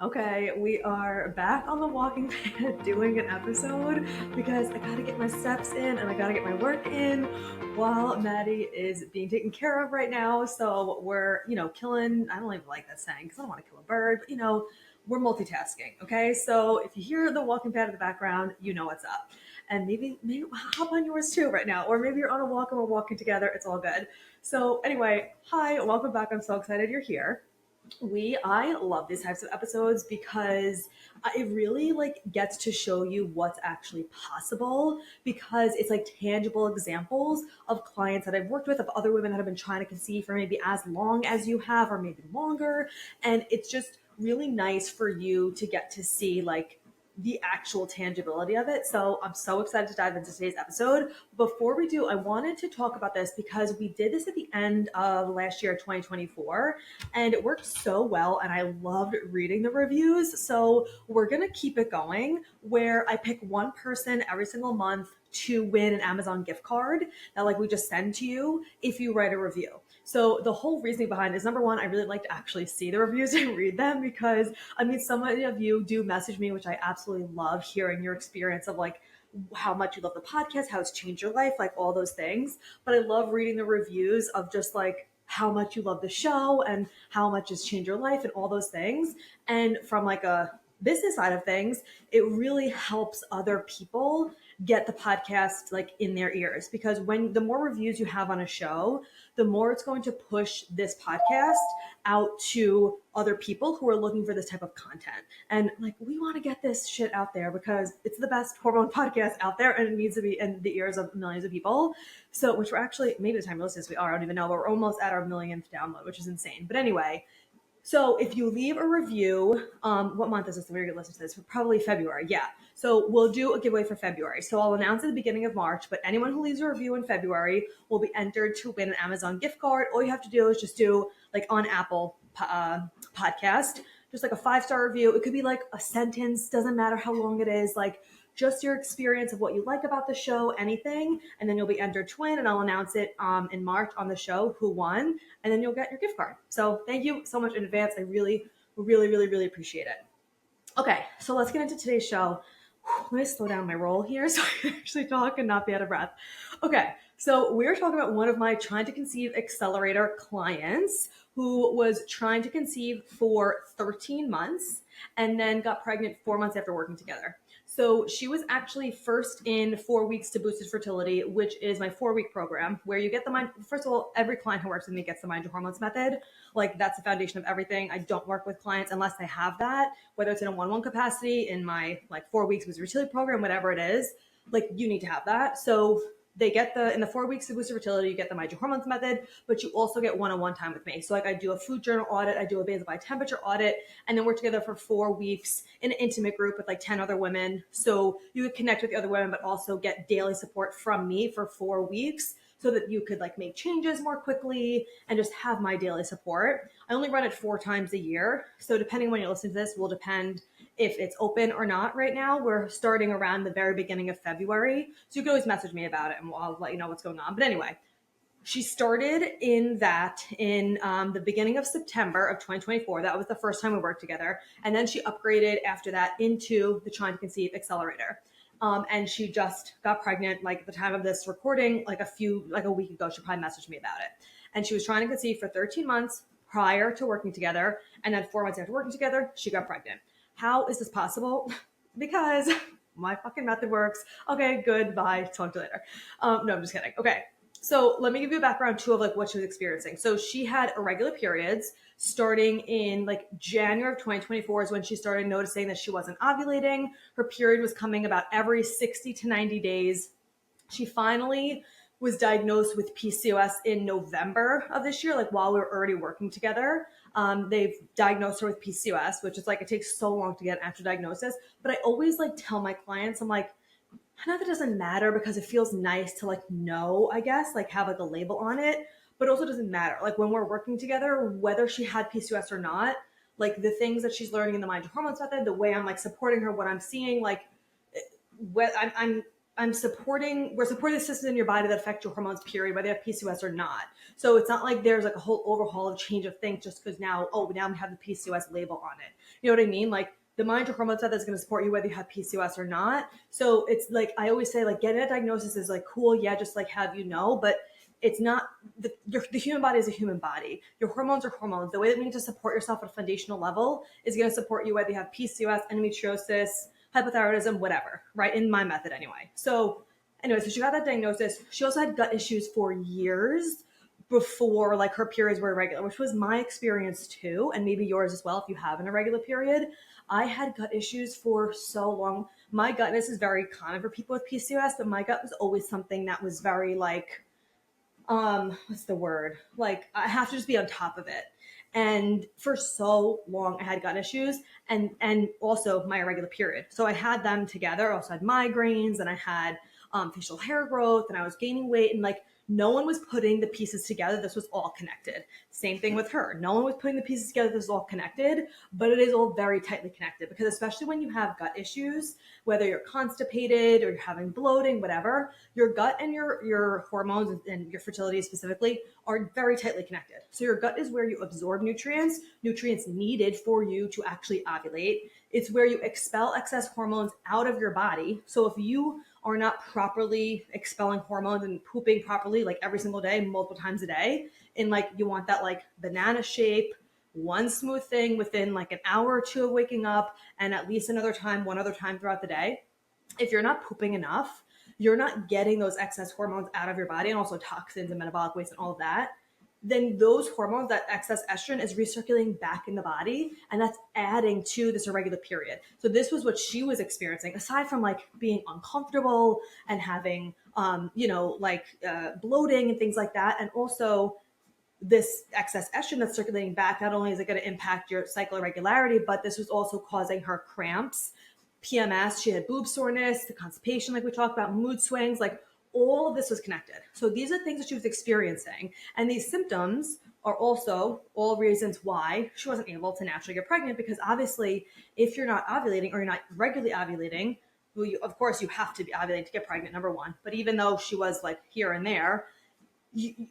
Okay, we are back on the walking pad doing an episode because I gotta get my steps in and I gotta get my work in while Maddie is being taken care of right now. So we're, killing, I don't even like that saying because I don't want to kill a bird, but we're multitasking. Okay, so if you hear the walking pad in the background, you know what's up. And maybe hop on yours too right now, or maybe you're on a walk and we're walking together. It's all good. So anyway, hi, welcome back. I'm so excited you're here. I love these types of episodes because it really like gets to show you what's actually possible, because it's like tangible examples of clients that I've worked with, of other women that have been trying to conceive for maybe as long as you have or maybe longer. And it's just really nice for you to get to see like the actual tangibility of it. So I'm so excited to dive into today's episode. Before we do, I wanted to talk about this because we did this at the end of last year, 2024, and it worked so well. And I loved reading the reviews. So we're going to keep it going where I pick one person every single month to win an Amazon gift card that like we just send to you if you write a review. So the whole reasoning behind it is, number one, I really like to actually see the reviews and read them because I mean, some of you do message me, which I absolutely love hearing your experience of like how much you love the podcast, how it's changed your life, like all those things. But I love reading the reviews of just like how much you love the show and how much it's changed your life and all those things. And from like a business side of things, it really helps other people get the podcast like in their ears, because when the more reviews you have on a show, the more it's going to push this podcast out to other people who are looking for this type of content. And like, we want to get this shit out there because it's the best hormone podcast out there and it needs to be in the ears of millions of people. So, which we're actually, maybe the time you listen to this, we are, I don't even know, but we're almost at our millionth download, which is insane. But anyway, so if you leave a review, what month is this? We're gonna listen to this. Probably February. Yeah. So we'll do a giveaway for February. So I'll announce at the beginning of March, but anyone who leaves a review in February will be entered to win an Amazon gift card. All you have to do is just do like on Apple podcast, just like a 5-star review. It could be like a sentence, doesn't matter how long it is, like just your experience of what you like about the show, anything, and then you'll be entered to win, and I'll announce it in March on the show who won, and then you'll get your gift card. So thank you so much in advance. I really, really, really, really appreciate it. Okay, so let's get into today's show. Let me slow down my roll here so I can actually talk and not be out of breath. Okay, so we're talking about one of my trying to conceive accelerator clients who was trying to conceive for 13 months and then got pregnant 4 months after working together. So she was actually first in 4 weeks to boosted fertility, which is my 4-week program where you get the mind. First of all, every client who works with me gets the mind your hormones method. Like that's the foundation of everything. I don't work with clients unless they have that, whether it's in a 1-1 capacity in my like 4 weeks boosted fertility program, whatever it is, like you need to have that. So they get in the 4 weeks of boosted fertility, you get the mind your hormones method, but you also get one-on-one time with me. So like I do a food journal audit, I do a basal body temperature audit, and then we're together for 4 weeks in an intimate group with like 10 other women. So you could connect with the other women, but also get daily support from me for 4 weeks so that you could like make changes more quickly and just have my daily support. I only run it 4 times a year. So depending when you listen to this will depend if it's open or not right now. We're starting around the very beginning of February. So you can always message me about it and I'll let you know what's going on. But anyway, she started in the beginning of September of 2024. That was the first time we worked together. And then she upgraded after that into the Trying to Conceive Accelerator. And she just got pregnant like at the time of this recording, like a week ago. She probably messaged me about it. And she was trying to conceive for 13 months prior to working together. And then 4 months after working together, she got pregnant. How is this possible? Because my fucking method works. Okay, good. Bye. Talk to you later. No, I'm just kidding. Okay. So let me give you a background too of like what she was experiencing. So she had irregular periods starting in like January of 2024 is when she started noticing that she wasn't ovulating. Her period was coming about every 60 to 90 days. She finally was diagnosed with PCOS in November of this year, like while we were already working together. They've diagnosed her with PCOS, which is like, it takes so long to get an actual diagnosis. But I always like tell my clients, I'm like, I know that doesn't matter because it feels nice to like know, I guess, like have like a label on it, but it also doesn't matter. Like when we're working together, whether she had PCOS or not, like the things that she's learning in the mind your hormones method, the way I'm like supporting her, what I'm seeing, like what I'm supporting, we're supporting the systems in your body that affect your hormones, period, whether you have PCOS or not. So it's not like there's like a whole overhaul of change of things just because now we have the PCOS label on it. You know what I mean? Like the mind your hormone stuff that's going to support you whether you have PCOS or not. So it's like, I always say, like, getting a diagnosis is like cool. Yeah. Just like have, but it's not the human body is a human body. Your hormones are hormones. The way that we need to support yourself at a foundational level is going to support you whether you have PCOS, endometriosis, hypothyroidism, whatever, right? In my method anyway. So anyway, so she got that diagnosis. She also had gut issues for years before like her periods were irregular, which was my experience too, and maybe yours as well if you have an irregular period. I had gut issues for so long. My gutness is very common for people with PCOS, but my gut was always something that was very like, what's the word? Like I have to just be on top of it. And for so long I had gut issues and also my irregular period. So I had them together. I also had migraines and I had facial hair growth and I was gaining weight, and like no one was putting the pieces together. This was all connected. Same thing with her. No one was putting the pieces together. This is all connected, but it is all very tightly connected because especially when you have gut issues, whether you're constipated or you're having bloating, whatever, your gut and your hormones and your fertility specifically are very tightly connected. So your gut is where you absorb nutrients needed for you to actually ovulate. It's where you expel excess hormones out of your body. So if you are not properly expelling hormones and pooping properly, like every single day, multiple times a day, and like you want that like banana shape, one smooth thing within like an hour or two of waking up, and at least one other time throughout the day. If you're not pooping enough, you're not getting those excess hormones out of your body, and also toxins and metabolic waste and all of that, then those hormones, that excess estrogen is recirculating back in the body, and that's adding to this irregular period. So this was what she was experiencing, aside from like being uncomfortable and having, bloating and things like that. And also this excess estrogen that's circulating back, not only is it going to impact your cycle irregularity, but this was also causing her cramps, PMS. She had boob soreness, the constipation, like we talked about, mood swings, like all of this was connected. So these are things that she was experiencing. And these symptoms are also all reasons why she wasn't able to naturally get pregnant, because obviously if you're not ovulating or you're not regularly ovulating, well, of course you have to be ovulating to get pregnant, number one. But even though she was like here and there,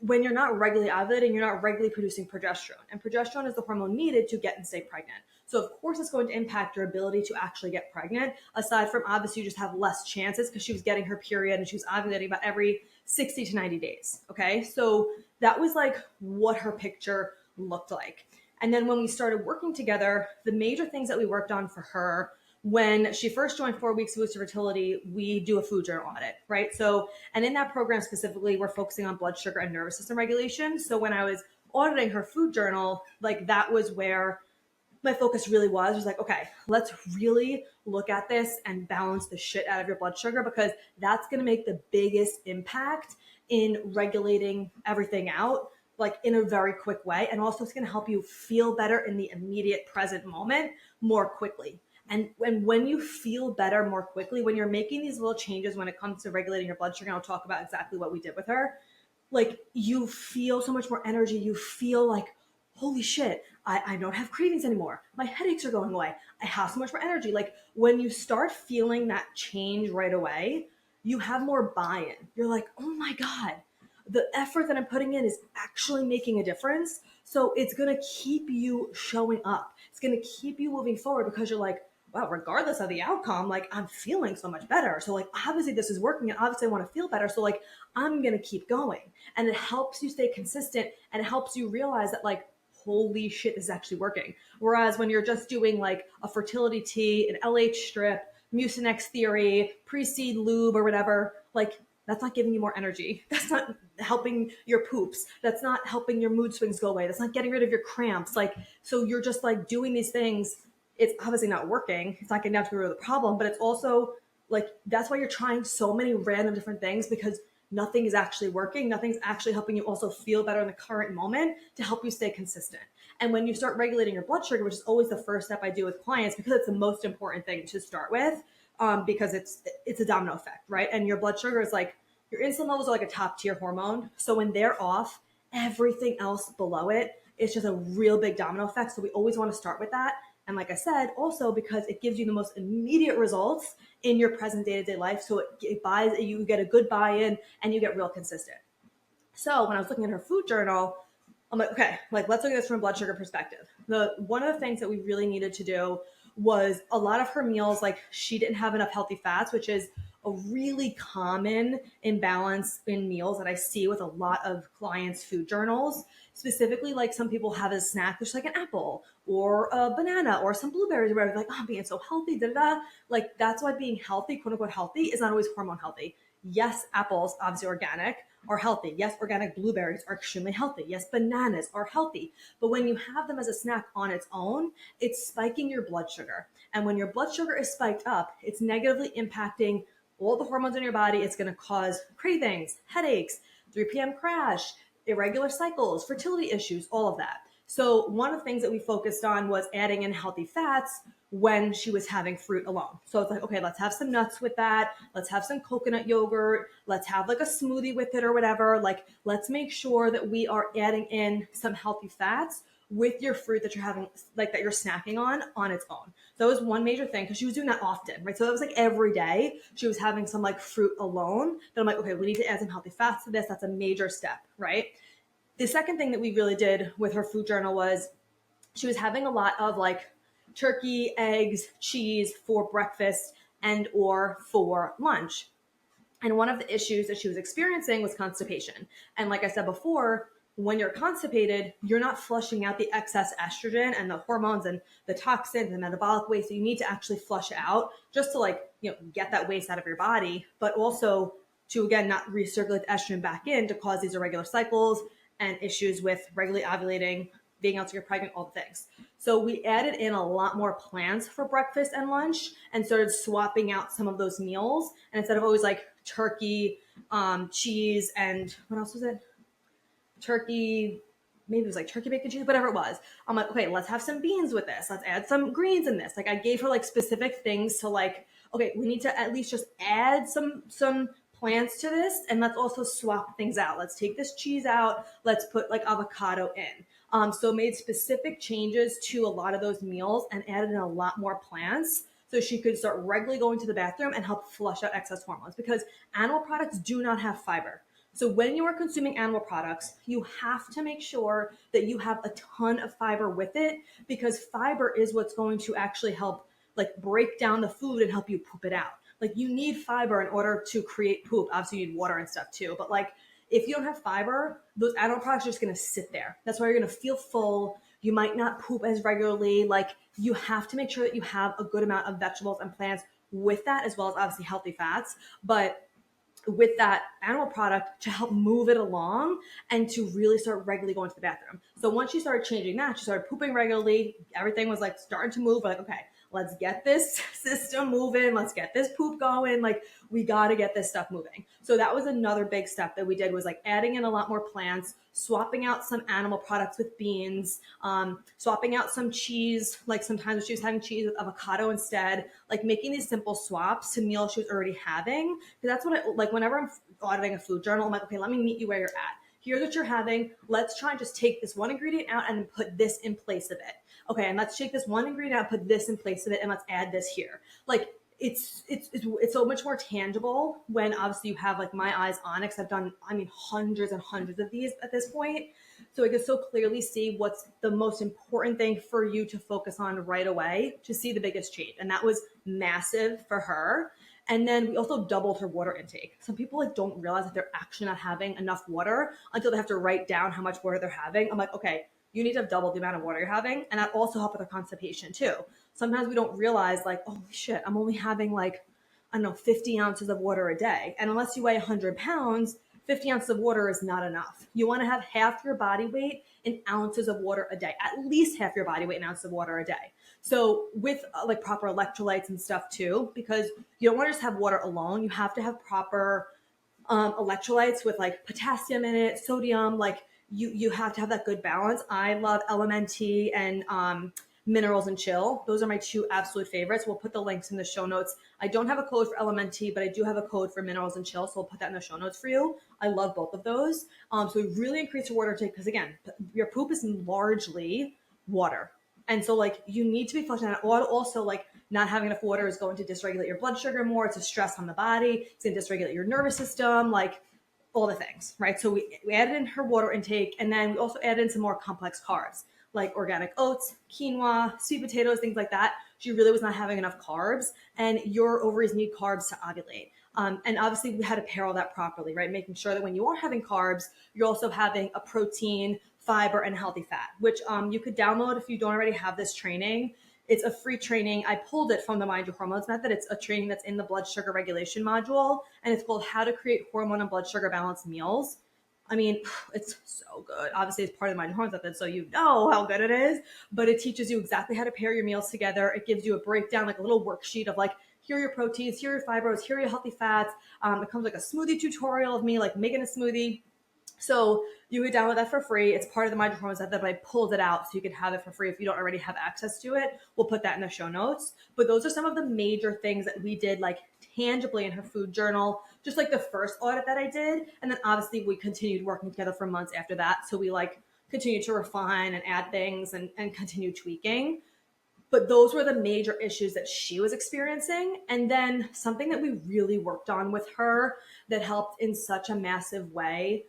when you're not regularly ovulating, you're not regularly producing progesterone. And progesterone is the hormone needed to get and stay pregnant. So of course it's going to impact your ability to actually get pregnant, aside from obviously you just have less chances because she was getting her period and she was ovulating about every 60 to 90 days. Okay. So that was like what her picture looked like. And then when we started working together, the major things that we worked on for her, when she first joined 4 Weeks Boost to Fertility, we do a food journal audit, right? So, and in that program specifically, we're focusing on blood sugar and nervous system regulation. So when I was auditing her food journal, like that was where my focus really was like, okay, let's really look at this and balance the shit out of your blood sugar, because that's going to make the biggest impact in regulating everything out, like in a very quick way. And also it's going to help you feel better in the immediate present moment more quickly. And when you feel better more quickly, when you're making these little changes when it comes to regulating your blood sugar, and I'll talk about exactly what we did with her, like you feel so much more energy. You feel like, holy shit, I don't have cravings anymore. My headaches are going away. I have so much more energy. Like when you start feeling that change right away, you have more buy-in. You're like, oh my God, the effort that I'm putting in is actually making a difference. So it's going to keep you showing up. It's going to keep you moving forward because you're like, wow, regardless of the outcome, like I'm feeling so much better. So like, obviously this is working and obviously I want to feel better. So like, I'm going to keep going. And it helps you stay consistent and it helps you realize that like, holy shit, this is actually working. Whereas when you're just doing like a fertility tea, an LH strip, Mucinex theory, pre-seed lube or whatever, like that's not giving you more energy. That's not helping your poops. That's not helping your mood swings go away. That's not getting rid of your cramps. Like, so you're just like doing these things. It's obviously not working. It's not getting down to the root of the problem, but it's also like, that's why you're trying so many random different things, because nothing is actually working. Nothing's actually helping you also feel better in the current moment to help you stay consistent. And when you start regulating your blood sugar, which is always the first step I do with clients, because it's the most important thing to start with, because it's a domino effect, right? And your blood sugar is like, your insulin levels are like a top tier hormone. So when they're off, everything else below it, it's just a real big domino effect. So we always want to start with that. And like I said, also because it gives you the most immediate results in your present day-to-day life. So you get a good buy-in and you get real consistent. So when I was looking at her food journal, I'm like, okay, like let's look at this from a blood sugar perspective. one of the things that we really needed to do was a lot of her meals, like she didn't have enough healthy fats, which is a really common imbalance in meals that I see with a lot of clients' food journals. Specifically, like some people have a snack, which is like an apple or a banana or some blueberries or whatever, like, oh, I'm being so healthy, da da da. Like that's why being healthy, quote unquote healthy, is not always hormone healthy. Yes, apples, obviously organic, are healthy. Yes, organic blueberries are extremely healthy. Yes, bananas are healthy. But when you have them as a snack on its own, it's spiking your blood sugar. And when your blood sugar is spiked up, it's negatively impacting all the hormones in your body. It's going to cause cravings, headaches, 3 p.m. crash, irregular cycles, fertility issues, all of that. So one of the things that we focused on was adding in healthy fats when she was having fruit alone. So it's like, okay, let's have some nuts with that. Let's have some coconut yogurt. Let's have like a smoothie with it or whatever. Like, let's make sure that we are adding in some healthy fats with your fruit that you're having, like that you're snacking on its own. So that was one major thing because she was doing that often, right? So that was like every day she was having some like fruit alone. But I'm like, okay, we need to add some healthy fats to this. That's a major step, right? The second thing that we really did with her food journal was she was having a lot of like turkey, eggs, cheese for breakfast and or for lunch. And one of the issues that she was experiencing was constipation. And like I said before, when you're constipated, you're not flushing out the excess estrogen and the hormones and the toxins and metabolic waste that you need to actually flush out just to like, get that waste out of your body, but also to, again, not recirculate the estrogen back in to cause these irregular cycles and issues with regularly ovulating, being able to get pregnant, all the things. So we added in a lot more plants for breakfast and lunch and started swapping out some of those meals. And instead of always like turkey, cheese, and what else was it? Turkey, maybe it was like turkey bacon cheese, whatever it was. I'm like, okay, let's have some beans with this. Let's add some greens in this. Like I gave her like specific things to like, okay, we need to at least just add some plants to this, and let's also swap things out. Let's take this cheese out. Let's put like avocado in. So made specific changes to a lot of those meals and added in a lot more plants so she could start regularly going to the bathroom and help flush out excess hormones because animal products do not have fiber. So when you are consuming animal products, you have to make sure that you have a ton of fiber with it because fiber is what's going to actually help like break down the food and help you poop it out. Like you need fiber in order to create poop. Obviously you need water and stuff too, but like if you don't have fiber, those animal products are just going to sit there. That's why you're going to feel full. You might not poop as regularly. Like you have to make sure that you have a good amount of vegetables and plants with that, as well as obviously healthy fats. But with that animal product to help move it along and to really start regularly going to the bathroom. So once she started changing that, she started pooping regularly. Everything was like starting to move. We're like, okay, let's get this system moving. Let's get this poop going. Like we got to get this stuff moving. So that was another big step that we did was like adding in a lot more plants, swapping out some animal products with beans, swapping out some cheese. Like sometimes she was having cheese with avocado instead, like making these simple swaps to meals she was already having. Because that's what I like whenever I'm auditing a food journal, I'm like, okay, let me meet you where you're at. Here's what you're having. Let's try and just take this one ingredient out and put this in place of it. Okay, and let's take this one ingredient out, put this in place of it, and let's add this here. Like it's so much more tangible when obviously you have like my eyes on it. 'Cause I've done, I mean, hundreds and hundreds of these at this point. So I can so clearly see what's the most important thing for you to focus on right away to see the biggest change. And that was massive for her. And then we also doubled her water intake. Some people like don't realize that they're actually not having enough water until they have to write down how much water they're having. I'm like, okay, you need to have double the amount of water you're having. And that also helps with her constipation too. Sometimes we don't realize like, oh shit, I'm only having like, I don't know, 50 ounces of water a day. And unless you weigh 100 pounds, 50 ounces of water is not enough. You want to have half your body weight in ounces of water a day, at least half your body weight in ounces of water a day. So with like proper electrolytes and stuff too, because you don't want to just have water alone. You have to have proper electrolytes with like potassium in it, sodium, like you have to have that good balance. I love LMNT and Minerals and Chill. Those are my two absolute favorites. We'll put the links in the show notes. I don't have a code for LMNT, but I do have a code for Minerals and Chill, so we'll put that in the show notes for you. I love both of those. So we really increase your water intake because again, your poop is largely water. And so like you need to be flushing out. Also like not having enough water is going to dysregulate your blood sugar more. It's a stress on the body. It's going to dysregulate your nervous system, like all the things, right? So we added in her water intake, and then we also added in some more complex carbs like organic oats, quinoa, sweet potatoes, things like that, she really was not having enough carbs, and your ovaries need carbs to ovulate. And obviously we had to pair all that properly, right? Making sure that when you are having carbs, you're also having a protein, fiber, and healthy fat, which you could download if you don't already have this training. It's a free training. I pulled it from the Mind Your Hormones method. It's a training that's in the blood sugar regulation module, and it's called How to Create Hormone and Blood Sugar Balanced Meals. I mean, it's so good. Obviously, it's part of the Mind Your Hormones method, so you know how good it is. But it teaches you exactly how to pair your meals together. It gives you a breakdown, like a little worksheet of like, here are your proteins, here are your fibers, here are your healthy fats. It comes like a smoothie tutorial of me like making a smoothie. So you could download that for free. It's part of the Mind Your Hormones method, but I pulled it out so you can have it for free if you don't already have access to it. We'll put that in the show notes. But those are some of the major things that we did like tangibly in her food journal, just like the first audit that I did. And then obviously we continued working together for months after that. So we like continued to refine and add things and continue tweaking. But those were the major issues that she was experiencing. And then something that we really worked on with her that helped in such a massive way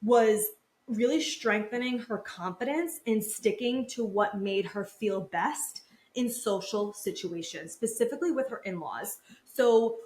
was really strengthening her confidence and sticking to what made her feel best in social situations, specifically with her in-laws. So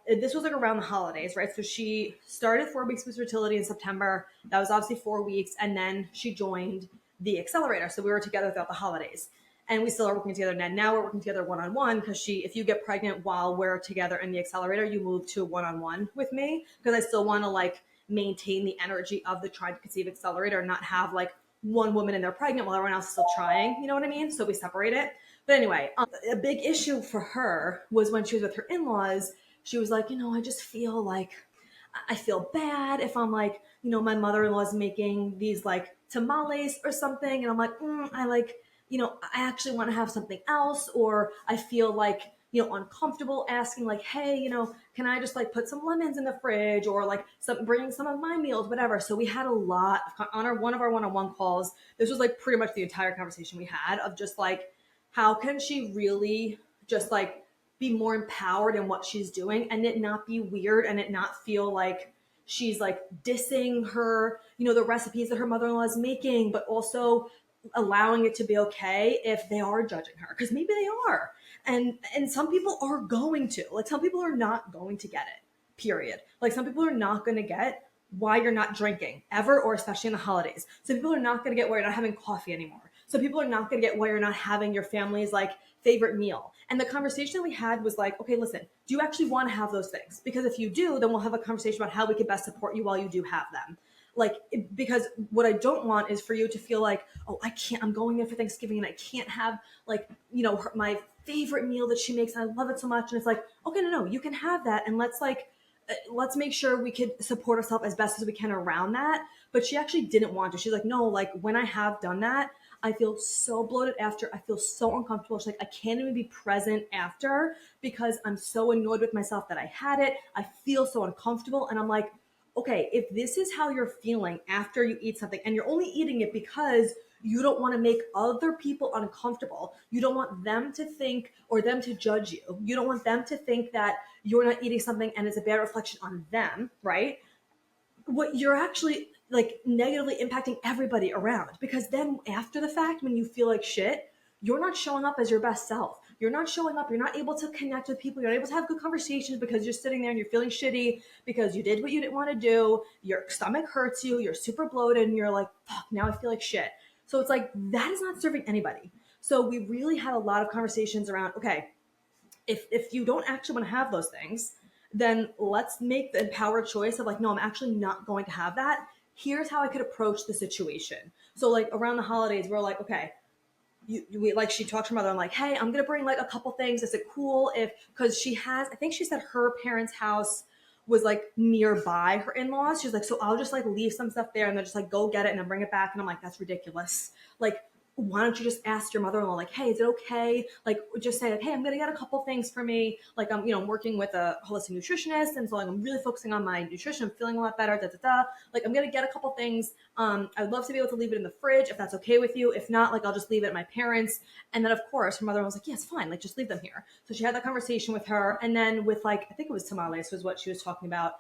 this was like around the holidays, right? So she started 4 weeks with fertility in September. That was obviously 4 weeks. And then she joined the accelerator. So we were together throughout the holidays. And we still are working together. Now we're working together one-on-one because if you get pregnant while we're together in the accelerator, you move to one-on-one with me because I still want to like maintain the energy of the Try to Conceive accelerator and not have like one woman in there pregnant while everyone else is still trying. You know what I mean? So we separate it. But anyway, a big issue for her was when she was with her in-laws, she was like, I just feel like I feel bad if I'm like, my mother-in-law is making these like tamales or something. And I'm like, I like, I actually want to have something else. Or I feel like, uncomfortable asking like, hey, can I just like put some lemons in the fridge or like bring some of my meals, whatever. So we had a lot on one of our one-on-one calls. This was like pretty much the entire conversation we had of just like, how can she really just like be more empowered in what she's doing and it not be weird and it not feel like she's like dissing her, the recipes that her mother-in-law is making, but also allowing it to be okay if they are judging her, because maybe they are. And some people are going to, like, some people are not going to get it, period. Like, some people are not going to get why you're not drinking ever, or especially in the holidays. Some people are not going to get why you're not having coffee anymore. Some people are not going to get why you're not having your family's like favorite meal. And the conversation we had was like, okay, listen, do you actually want to have those things? Because if you do, then we'll have a conversation about how we can best support you while you do have them. Like, because what I don't want is for you to feel like, oh, I can't, I'm going there for Thanksgiving and I can't have like, my favorite meal that she makes. And I love it so much. And it's like, okay, no, you can have that. And let's make sure we could support ourselves as best as we can around that. But she actually didn't want to. She's like, no, like when I have done that, I feel so bloated after. I feel so uncomfortable. She's like, I can't even be present after because I'm so annoyed with myself that I had it. I feel so uncomfortable. And I'm like, okay, if this is how you're feeling after you eat something and you're only eating it because you don't want to make other people uncomfortable, you don't want them to think or them to judge you, you don't want them to think that you're not eating something and it's a bad reflection on them, right? What you're actually like negatively impacting everybody around, because then after the fact, when you feel like shit, you're not showing up as your best self. You're not showing up. You're not able to connect with people. You're not able to have good conversations because you're sitting there and you're feeling shitty because you did what you didn't want to do. Your stomach hurts you. You're super bloated and you're like, fuck, now I feel like shit. So it's like, that is not serving anybody. So we really had a lot of conversations around, okay, if you don't actually want to have those things, then let's make the empowered choice of like, no, I'm actually not going to have that. Here's how I could approach the situation. So like around the holidays, we're like, okay, she talked to her mother. I'm like, hey, I'm going to bring like a couple things. Is it cool because I think she said her parents' house was like nearby her in-laws. She's like, so I'll just like leave some stuff there and then just like go get it and then bring it back. And I'm like, that's ridiculous. Like, why don't you just ask your mother-in-law, like, hey, is it okay? Like, just say like, hey, I'm going to get a couple things for me. Like, I'm working with a holistic nutritionist. And so like, I'm really focusing on my nutrition. I'm feeling a lot better, Like, I'm going to get a couple things. I'd love to be able to leave it in the fridge if that's okay with you. If not, like, I'll just leave it at my parents. And then of course her mother was like, yeah, it's fine. Like, just leave them here. So she had that conversation with her. And then with like, I think it was tamales was what she was talking about.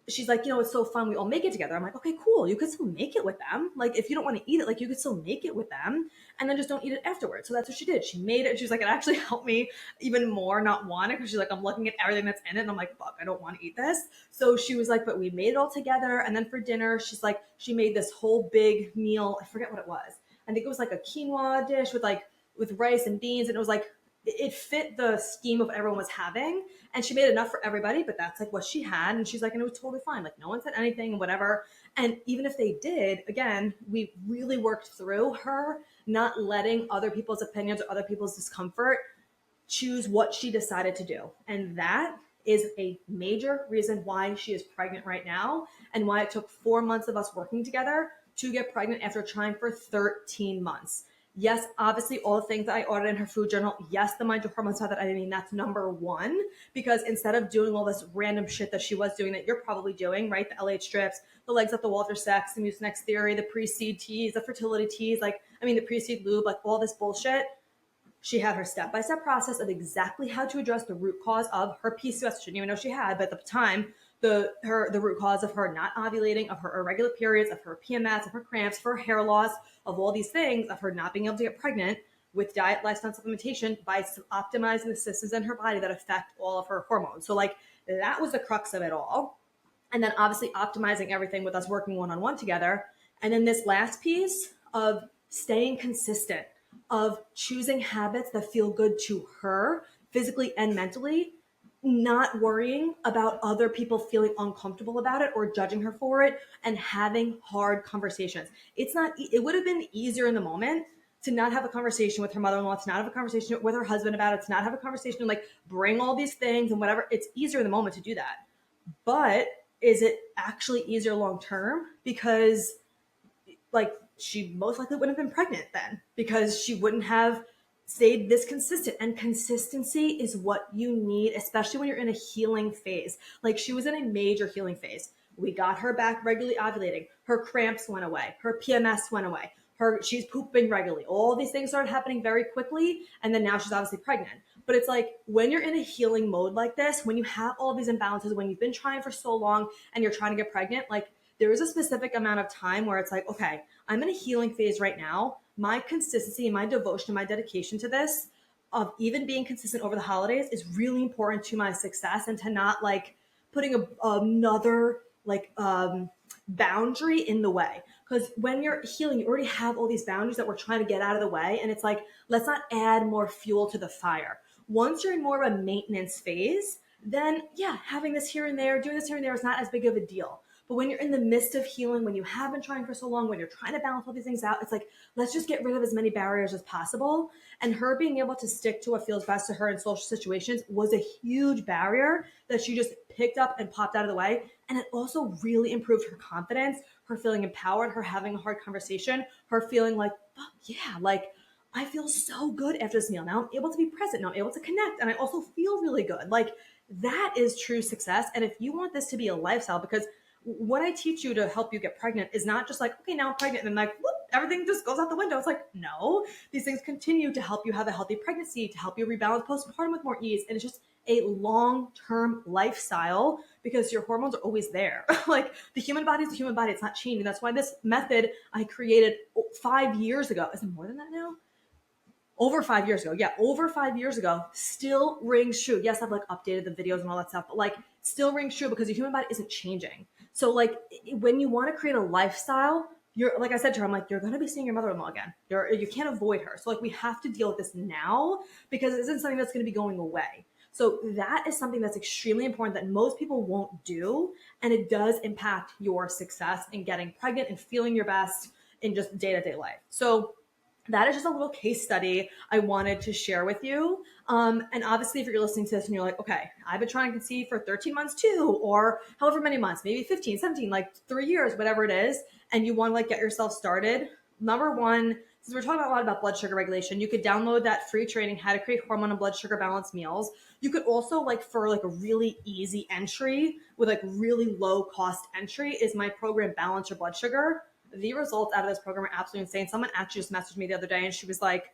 She's like, it's so fun. We all make it together. I'm like, okay, cool. You could still make it with them. Like, if you don't want to eat it, like you could still make it with them. and then just don't eat it afterwards. So that's what she did. She made it. She was like, it actually helped me even more not want it, because she's like, I'm looking at everything that's in it and I'm like, fuck, I don't want to eat this. So she was like, but we made it all together. And then for dinner, she's like, she made this whole big meal. I forget what it was. I think it was like a quinoa dish with rice and beans, and it was like, it fit the scheme of what everyone was having, and she made enough for everybody, but that's like what she had. And she's like, and it was totally fine, like no one said anything, whatever. And even if they did, again, we really worked through her not letting other people's opinions or other people's discomfort choose what she decided to do. And that is a major reason why she is pregnant right now, and why it took 4 months of us working together to get pregnant after trying for 13 months. Yes, obviously, all the things that I ordered in her food journal. Yes, the Mind Your Hormones stuff that I mean, that's number one, because instead of doing all this random shit that she was doing that you're probably doing, right? The LH strips, the legs up the wall for sex, the Mucinex theory, the pre-seed teas, the fertility teas, the pre-seed lube, like all this bullshit. She had her step-by-step process of exactly how to address the root cause of her PCOS. She didn't even know she had, but at the time, the root cause of her not ovulating, of her irregular periods, of her PMS, of her cramps, of her hair loss, of all these things, of her not being able to get pregnant with diet, lifestyle, supplementation, by optimizing the systems in her body that affect all of her hormones. So like that was the crux of it all. And then obviously optimizing everything with us working one-on-one together. And then this last piece of staying consistent, of choosing habits that feel good to her physically and mentally, not worrying about other people feeling uncomfortable about it or judging her for it, and having hard conversations. It would have been easier in the moment to not have a conversation with her mother-in-law, to not have a conversation with her husband about it, to not have a conversation, like bring all these things and whatever. It's easier in the moment to do that. But is it actually easier long term? Because like she most likely wouldn't have been pregnant then, because she wouldn't have stayed this consistent. And consistency is what you need, especially when you're in a healing phase. Like she was in a major healing phase. We got her back regularly ovulating. Her cramps went away. Her PMS went away. She's pooping regularly. All these things started happening very quickly. And then now she's obviously pregnant. But it's like when you're in a healing mode like this, when you have all these imbalances, when you've been trying for so long and you're trying to get pregnant, like there is a specific amount of time where it's like, okay, I'm in a healing phase right now. My consistency, my devotion, my dedication to this, of even being consistent over the holidays, is really important to my success, and to not like putting another boundary in the way. Because when you're healing, you already have all these boundaries that we're trying to get out of the way. And it's like, let's not add more fuel to the fire. Once you're in more of a maintenance phase, then yeah, having this here and there, doing this here and there is not as big of a deal. But when you're in the midst of healing, when you have been trying for so long, when you're trying to balance all these things out, it's like, let's just get rid of as many barriers as possible. And her being able to stick to what feels best to her in social situations was a huge barrier that she just picked up and popped out of the way. And it also really improved her confidence, her feeling empowered, her having a hard conversation, her feeling like, fuck yeah, like I feel so good after this meal. Now I'm able to be present. Now I'm able to connect. And I also feel really good. Like that is true success. And if you want this to be a lifestyle, because what I teach you to help you get pregnant is not just like, okay, now I'm pregnant, and then like, whoop, everything just goes out the window. It's like, no, these things continue to help you have a healthy pregnancy, to help you rebalance postpartum with more ease. And it's just a long-term lifestyle, because your hormones are always there. Like the human body is the human body. It's not changing. That's why this method I created 5 years ago. Is it more than that now? Over 5 years ago. Yeah, over 5 years ago, still rings true. Yes, I've like updated the videos and all that stuff, but like still rings true, because the human body isn't changing. So like when you want to create a lifestyle, you're, like I said to her, I'm like, you're going to be seeing your mother-in-law again. You can't avoid her. So like we have to deal with this now, because it isn't something that's going to be going away. So that is something that's extremely important that most people won't do. And it does impact your success in getting pregnant and feeling your best in just day-to-day life. So that is just a little case study I wanted to share with you. And obviously, if you're listening to this and you're like, okay, I've been trying to conceive for 13 months too, or however many months, maybe 15, 17, like 3 years, whatever it is, and you want to like get yourself started. Number one, since we're talking a lot about blood sugar regulation, you could download that free training, How to Create Hormone and Blood Sugar Balanced Meals. You could also, like, for like a really easy entry with like really low cost entry, is my program, Balance Your Blood Sugar. The results out of this program are absolutely insane. Someone actually just messaged me the other day and she was like,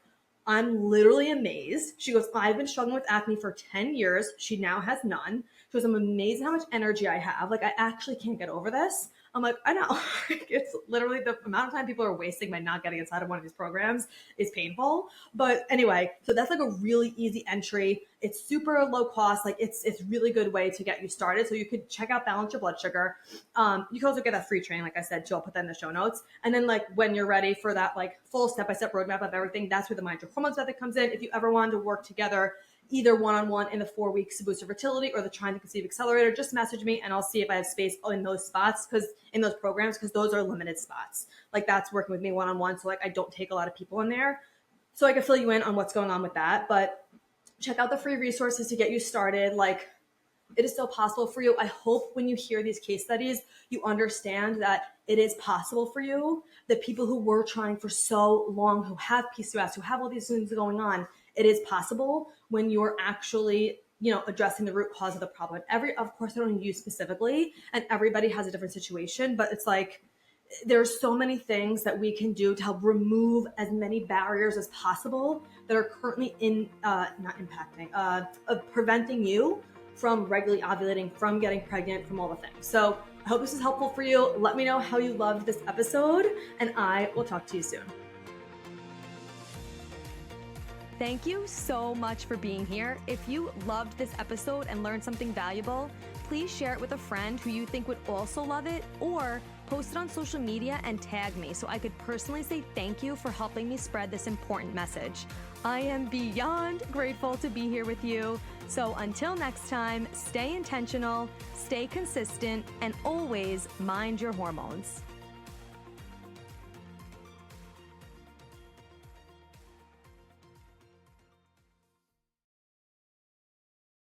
I'm literally amazed. She goes, I've been struggling with acne for 10 years. She now has none. She goes, I'm amazed how much energy I have. Like, I actually can't get over this. I'm like, I know. It's literally the amount of time people are wasting by not getting inside of one of these programs is painful. But anyway, so that's like a really easy entry. It's super low cost. Like it's really good way to get you started. So you could check out Balance Your Blood Sugar. You can also get a free training, like I said, too. I'll put that in the show notes. And then like when you're ready for that like full step-by-step roadmap of everything, that's where the Mind Your Hormones method comes in. If you ever wanted to work together, either one-on-one in the 4 weeks to boost your fertility or the Trying to Conceive Accelerator, just message me and I'll see if I have space in those spots, because in those programs, because those are limited spots. Like that's working with me one-on-one. So like I don't take a lot of people in there. So I can fill you in on what's going on with that. But check out the free resources to get you started. Like it is still possible for you. I hope when you hear these case studies, you understand that it is possible for you. The people who were trying for so long, who have PCOS, who have all these things going on, it is possible when you're actually, addressing the root cause of the problem. Of course, I don't need you specifically, and everybody has a different situation, but it's like, there's so many things that we can do to help remove as many barriers as possible that are currently preventing you from regularly ovulating, from getting pregnant, from all the things. So I hope this is helpful for you. Let me know how you loved this episode, and I will talk to you soon. Thank you so much for being here. If you loved this episode and learned something valuable, please share it with a friend who you think would also love it, or post it on social media and tag me so I could personally say thank you for helping me spread this important message. I am beyond grateful to be here with you. So until next time, stay intentional, stay consistent, and always mind your hormones.